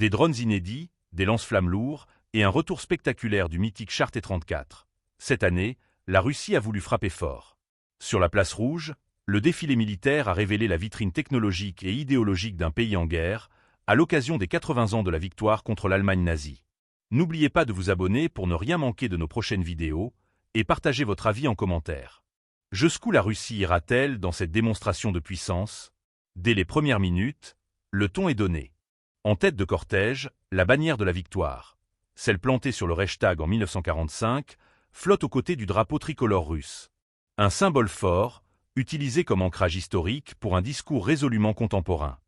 Des drones inédits, des lance-flammes lourds et un retour spectaculaire du mythique char T-34. Cette année, la Russie a voulu frapper fort. Sur la place rouge, le défilé militaire a révélé la vitrine technologique et idéologique d'un pays en guerre, à l'occasion des 80 ans de la victoire contre l'Allemagne nazie. N'oubliez pas de vous abonner pour ne rien manquer de nos prochaines vidéos, et partagez votre avis en commentaire. Jusqu'où la Russie ira-t-elle dans cette démonstration de puissance? Dès les premières minutes, le ton est donné. En tête de cortège, la bannière de la victoire, celle plantée sur le Reichstag en 1945, flotte aux côtés du drapeau tricolore russe. Un symbole fort, utilisé comme ancrage historique pour un discours résolument contemporain.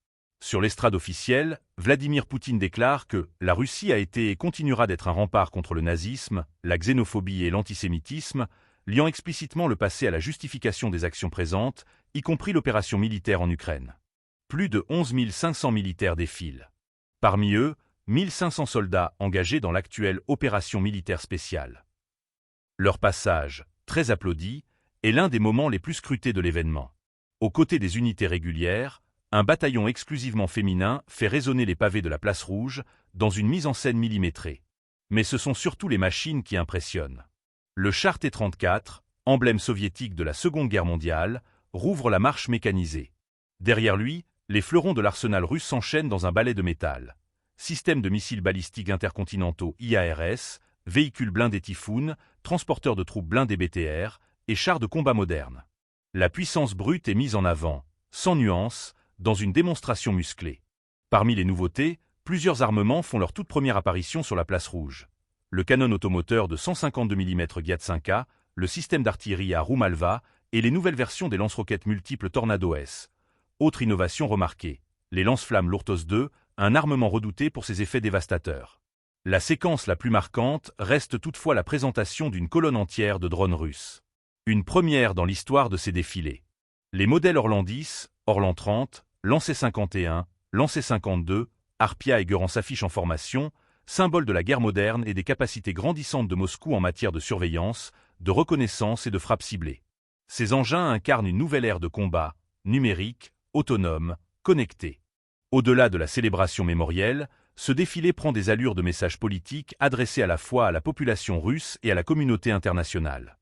Sur l'estrade officielle, Vladimir Poutine déclare que la Russie a été et continuera d'être un rempart contre le nazisme, la xénophobie et l'antisémitisme, liant explicitement le passé à la justification des actions présentes, y compris l'opération militaire en Ukraine. Plus de 11 500 militaires défilent. Parmi eux, 1500 soldats engagés dans l'actuelle opération militaire spéciale. Leur passage, très applaudi, est l'un des moments les plus scrutés de l'événement. Aux côtés des unités régulières, un bataillon exclusivement féminin fait résonner les pavés de la place rouge dans une mise en scène millimétrée. Mais ce sont surtout les machines qui impressionnent. Le char T-34, emblème soviétique de la Seconde Guerre mondiale, rouvre la marche mécanisée. Derrière lui, les fleurons de l'arsenal russe s'enchaînent dans un ballet de métal. Systèmes de missiles balistiques intercontinentaux IARS, véhicules blindés Typhoon, transporteurs de troupes blindés BTR et chars de combat modernes. La puissance brute est mise en avant, sans nuance, dans une démonstration musclée. Parmi les nouveautés, plusieurs armements font leur toute première apparition sur la place rouge. Le canon automoteur de 152 mm Gyat-5K, le système d'artillerie à roue Malva et les nouvelles versions des lance-roquettes multiples Tornado S. Autre innovation remarquée, les lance-flammes Lourtos 2, un armement redouté pour ses effets dévastateurs. La séquence la plus marquante reste toutefois la présentation d'une colonne entière de drones russes. Une première dans l'histoire de ces défilés. Les modèles Orlan 10, Orlan 30, Lancet 51, Lancet 52, Harpia et Guerin s'affichent en formation, symbole de la guerre moderne et des capacités grandissantes de Moscou en matière de surveillance, de reconnaissance et de frappe ciblée. Ces engins incarnent une nouvelle ère de combat, numérique, autonome, connecté. Au-delà de la célébration mémorielle, ce défilé prend des allures de messages politiques adressés à la fois à la population russe et à la communauté internationale.